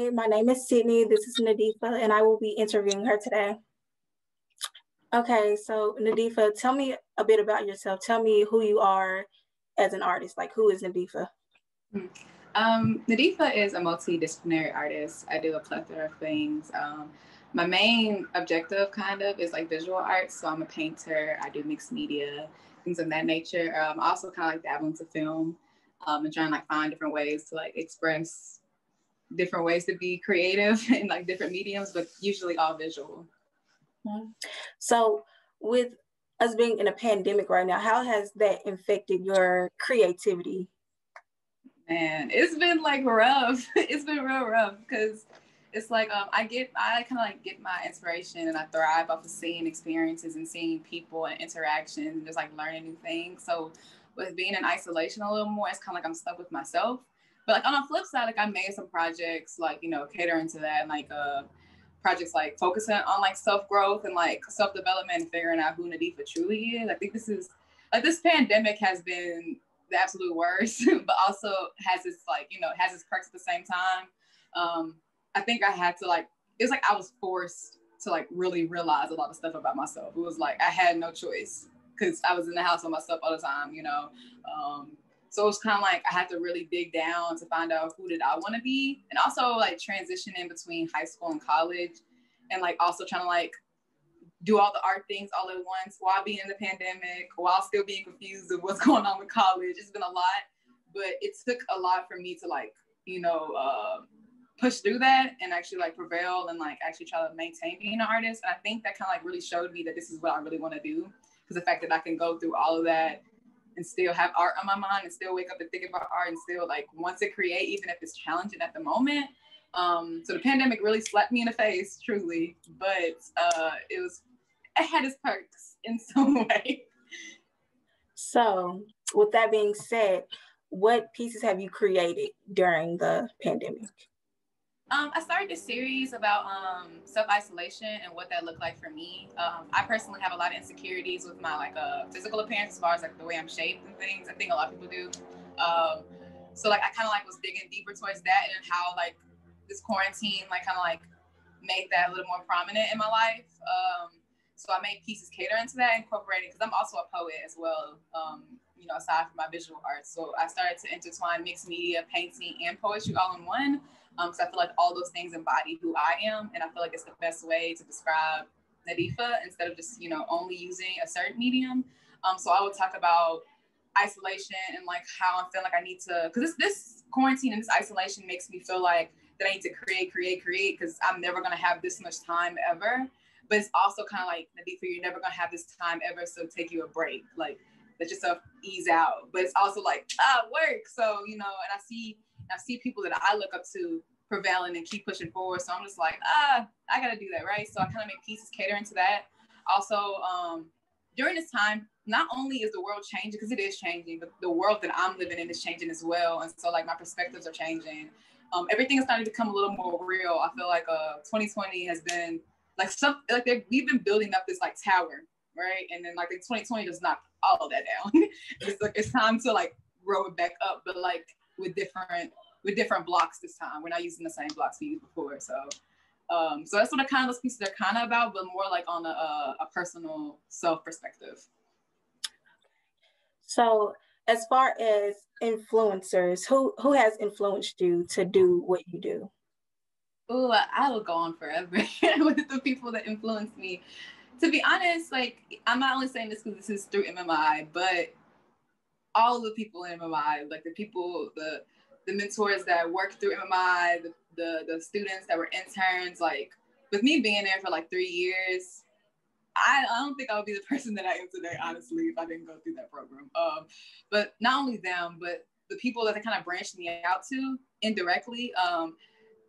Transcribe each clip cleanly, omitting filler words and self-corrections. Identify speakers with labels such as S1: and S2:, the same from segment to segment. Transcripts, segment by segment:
S1: Hi, my name is Sydney. This is Nadifah, and I will be interviewing her today. Okay, so Nadifah, tell me a bit about yourself. Tell me who you are as an artist. Like, who is Nadifah?
S2: Nadifah is a multidisciplinary artist. I do a plethora of things. My main objective kind of is like visual arts. So I'm a painter. I do mixed media, things of that nature. I also kind of like dabble into film and trying to like find different ways to like express different ways to be creative in like different mediums, but usually all visual.
S1: So with us being in a pandemic right now, how has that affected your creativity?
S2: Man, it's been like rough. It's been real rough because it's like I kind of like get my inspiration and I thrive off of seeing experiences and seeing people and interactions and just like learning new things. So with being in isolation a little more, it's kind of like I'm stuck with myself. But like on the flip side, like I made some projects like, you know, catering to that, and like projects like focusing on like self-growth and like self-development and figuring out who Nadifah truly is. I think this pandemic has been the absolute worst, but also has its like, you know, has its perks at the same time. I think I had to like, it's like I was forced to like really realize a lot of stuff about myself. It was like I had no choice because I was in the house by myself all the time, you know. So it was kind of like I had to really dig down to find out who did I want to be, and also like transitioning between high school and college, and like also trying to like do all the art things all at once while being in the pandemic, while still being confused of what's going on with college. It's been a lot, but it took a lot for me to like, you know, push through that and actually like prevail and like actually try to maintain being an artist. And I think that kind of like really showed me that this is what I really want to do. Because the fact that I can go through all of that and still have art on my mind and still wake up and think about art and still like want to create, even if it's challenging at the moment. So the pandemic really slapped me in the face, truly, but it had its perks in some way.
S1: So with that being said, what pieces have you created during the pandemic?
S2: I started this series about self-isolation and what that looked like for me. I personally have a lot of insecurities with my like physical appearance as far as like the way I'm shaped and things. I think a lot of people do. So like I kind of like was digging deeper towards that and how like this quarantine like kind of like made that a little more prominent in my life. So I made pieces catering to that, incorporating, because I'm also a poet as well, you know, aside from my visual arts. So I started to intertwine mixed media, painting, and poetry all in one. So I feel like all those things embody who I am. And I feel like it's the best way to describe Nadifah instead of just, you know, only using a certain medium. So I would talk about isolation and like how I'm feeling like I need to, because this quarantine and this isolation makes me feel like that I need to create, because I'm never going to have this much time ever. But it's also kind of like, Nadifah, you're never going to have this time ever, so take you a break. Like, let yourself ease out. But it's also like, work. So, you know, and I see people that I look up to prevailing and keep pushing forward. So I'm just like, I got to do that, right? So I kind of make pieces catering to that. Also, during this time, not only is the world changing, because it is changing, but the world that I'm living in is changing as well. And so, like, my perspectives are changing. Everything is starting to become a little more real. I feel like 2020 has been like stuff like we've been building up this like tower, right? And then like 2020 does knock all of that down. It's like it's time to like grow it back up, but like with different blocks this time. We're not using the same blocks we used before. So that's what those pieces are kind of about, but more like on a personal self perspective.
S1: So as far as influencers, who has influenced you to do what you do?
S2: Oh, I will go on forever with the people that influenced me. To be honest, like I'm not only saying this because this is through MMI, but all of the people in MMI, like the mentors that worked through MMI, the students that were interns, like with me being there for like 3 years, I don't think I would be the person that I am today, honestly, if I didn't go through that program. But not only them, but the people that they kind of branched me out to indirectly,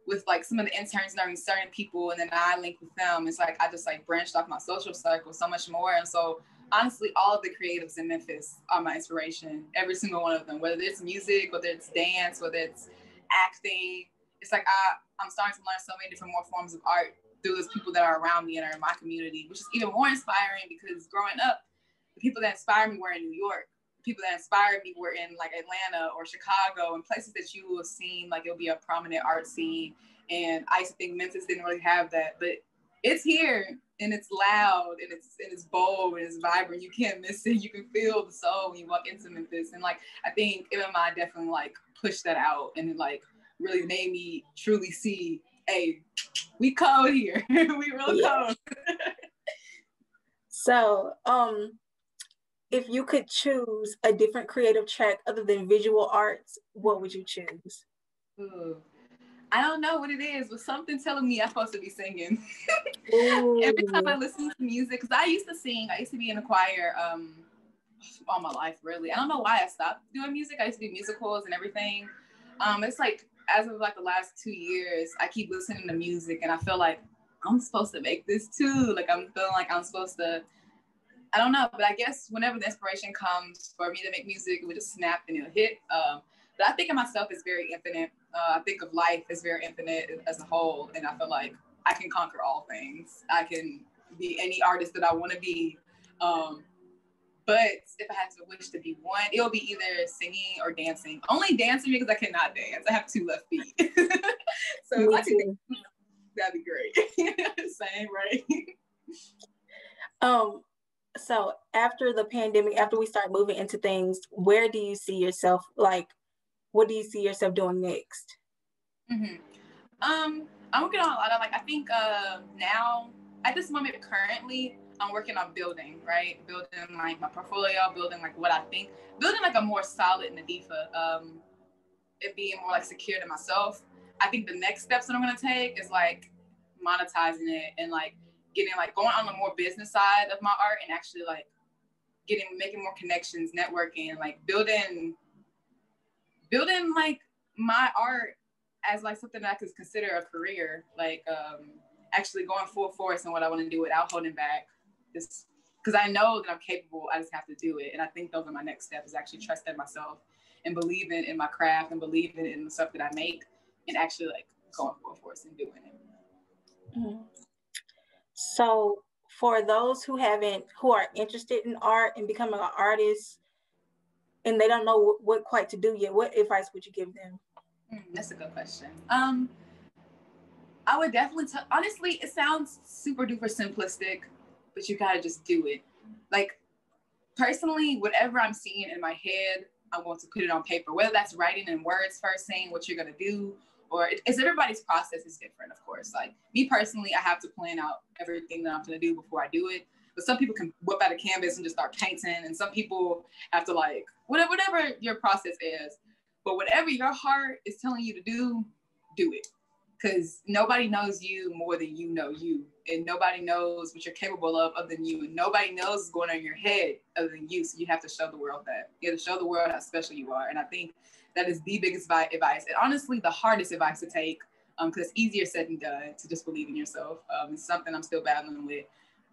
S2: with like some of the interns knowing certain people, and then I link with them. It's like I just like branched off my social circle so much more. And so honestly, all of the creatives in Memphis are my inspiration. Every single one of them, whether it's music, whether it's dance, whether it's acting. It's like I'm starting to learn so many different more forms of art through those people that are around me and are in my community, which is even more inspiring because growing up, the people that inspired me were in New York. People that inspired me were in like Atlanta or Chicago and places that you will have seen like it'll be a prominent art scene. And I used to think Memphis didn't really have that, but it's here, and it's loud, and it's bold, and it's vibrant. You can't miss it. You can feel the soul when you walk into Memphis. And like, I think MMI definitely like pushed that out, and it like really made me truly see, hey, we cold here. We real cold.
S1: So, if you could choose a different creative track other than visual arts, what would you choose?
S2: Ooh. I don't know what it is, but something telling me I'm supposed to be singing. Every time I listen to music, because I used to sing, I used to be in a choir all my life, really. I don't know why I stopped doing music. I used to do musicals and everything. It's like, as of like the last 2 years, I keep listening to music, and I feel like I'm supposed to make this too. Like, I'm feeling like I'm supposed to, I don't know, but I guess whenever the inspiration comes for me to make music, it would just snap and it'll hit. But I think of myself as very infinite. I think of life as very infinite as a whole, and I feel like I can conquer all things. I can be any artist that I want to be. But if I had to wish to be one, it'll be either singing or dancing. Only dancing because I cannot dance. I have 2 left feet. So if I could dance, that'd be great. Same, right?
S1: So after the pandemic, after we start moving into things, where do you see yourself, like, what do you see yourself doing next?
S2: I'm working on a lot of, like, I think now, at this moment currently, I'm working on building, right? Building like my portfolio, building like what I think, building like a more solid Nadifah, it being more like secure to myself. I think the next steps that I'm gonna take is like monetizing it and like getting like going on the more business side of my art and actually like making more connections, networking, like building like my art as like something that I could consider a career, like actually going full force in what I want to do without holding back. Just because I know that I'm capable, I just have to do it. And I think those are my next steps, is actually trusting myself and believing in my craft and believing in the stuff that I make and actually like going full force and doing it.
S1: Mm-hmm. So for those who are interested in art and becoming an artist and they don't know what quite to do yet, what advice would you give them?
S2: That's a good question. I would definitely honestly, it sounds super duper simplistic, but you gotta just do it. Like, personally, whatever I'm seeing in my head, I want to put it on paper, whether that's writing in words first, saying what you're gonna do, or it's everybody's process is different, of course. Like me personally, I have to plan out everything that I'm gonna do before I do it. But some people can whip out a canvas and just start painting, and some people have to like, whatever your process is. But whatever your heart is telling you to do it. Because nobody knows you more than you know you. And nobody knows what you're capable of other than you. And nobody knows what's going on in your head other than you. So you have to show the world that. You have to show the world how special you are. And I think that is the biggest advice. And honestly, the hardest advice to take, because it's easier said than done to just believe in yourself. It's something I'm still battling with.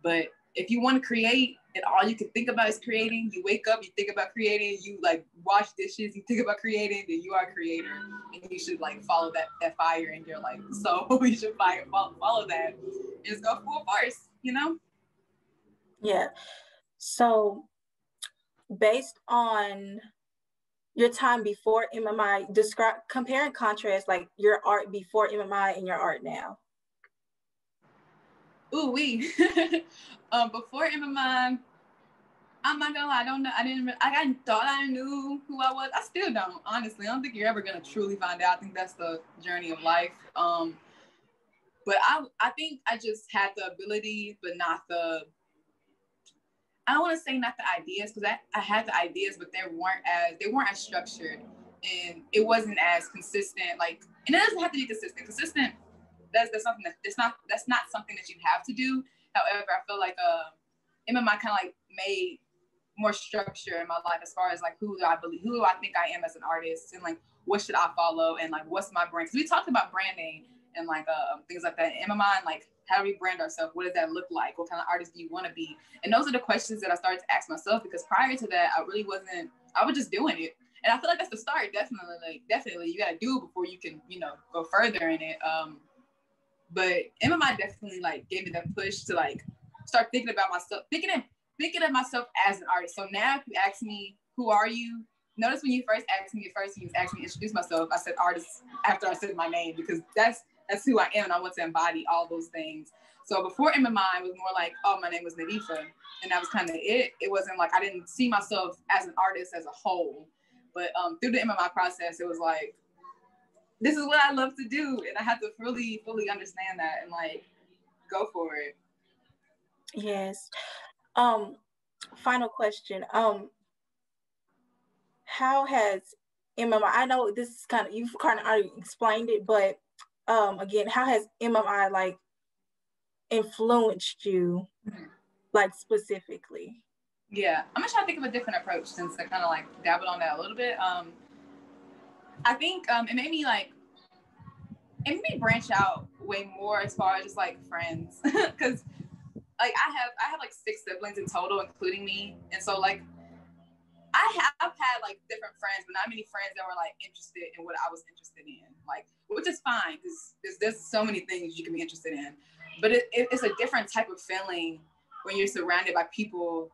S2: But if you want to create and all you can think about is creating, you wake up, you think about creating, you like wash dishes, you think about creating, then you are a creator. And you should like follow that fire in your life. So you should follow that and just go full force, you know?
S1: Yeah. So based on your time before MMI, compare and contrast like your art before MMI and your art now.
S2: Ooh, before MMI, I'm not gonna lie, I don't know. I thought I knew who I was. I still don't, honestly. I don't think you're ever gonna truly find out. I think that's the journey of life. But I think I just had the ability, but not the, I don't want to say not the ideas, because I had the ideas, but they weren't as structured, and it wasn't as consistent. Like, and it doesn't have to be consistent. Consistent, that's something that's not something that you have to do. However, I feel like MMI kind of like made more structure in my life as far as like who do I think I am as an artist, and like what should I follow, and like what's my brand. Because we talked about branding and like things like that in MMI, and like how do we brand ourselves? What does that look like? What kind of artist do you want to be? And those are the questions that I started to ask myself, because prior to that, I was just doing it. And I feel like that's the start, definitely. You got to do it before you can, go further in it. But MMI definitely like gave me that push to like start thinking about myself, thinking of myself as an artist. So now if you ask me, who are you? Notice when you first asked me, you asked me to introduce myself, I said artist after I said my name, because that's That's who I am, and I want to embody all those things. So before MMI, it was more like, oh, my name was Nadifah, and that was kind of it. It wasn't like I didn't see myself as an artist as a whole, but through the MMI process, it was like, this is what I love to do, and I had to fully understand that and like go for it.
S1: Yes. Final question. How has MMI, I know this is kind of, you've kind of already explained it, but again, how has MMI like influenced you, like specifically?
S2: Yeah, I'm gonna try to think of a different approach since I kind of like dabbled on that a little bit. I think it made me branch out way more as far as just like friends, because like I have like 6 siblings in total, including me, and so like I have had like different friends, but not many friends that were like interested in what I was interested in, like, which is fine because there's so many things you can be interested in, but it's a different type of feeling when you're surrounded by people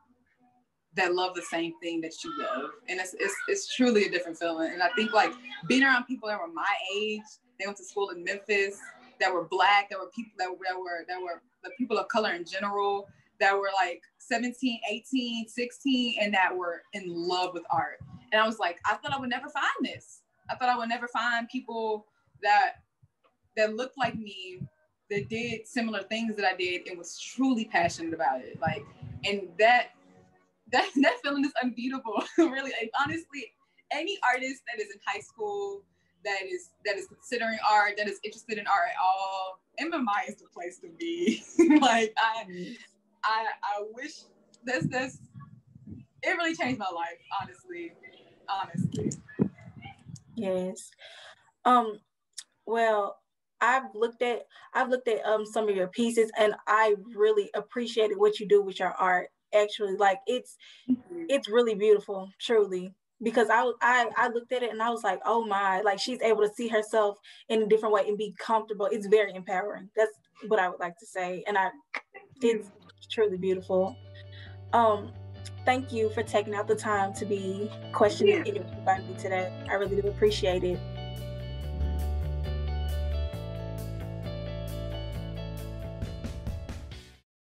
S2: that love the same thing that you love, and it's truly a different feeling. And I think like being around people that were my age, they went to school in Memphis, that were Black, that were people that were the people of color in general, that were like 17, 18, 16, and that were in love with art. And I was like, I thought I would never find this. I thought I would never find people that looked like me, that did similar things that I did, and was truly passionate about it. Like, and that feeling is unbeatable. Really, and honestly, any artist that is in high school, that is considering art, that is interested in art at all, MMI is the place to be. Like, I wish this it really changed my life, honestly.
S1: Yes. Well, I've looked at some of your pieces, and I really appreciated what you do with your art. Actually, like it's really beautiful, truly. Because I looked at it and I was like, oh my, like she's able to see herself in a different way and be comfortable. It's very empowering. That's what I would like to say, and it's truly beautiful. Thank you for taking out the time to be questioning by me today. I really do appreciate it.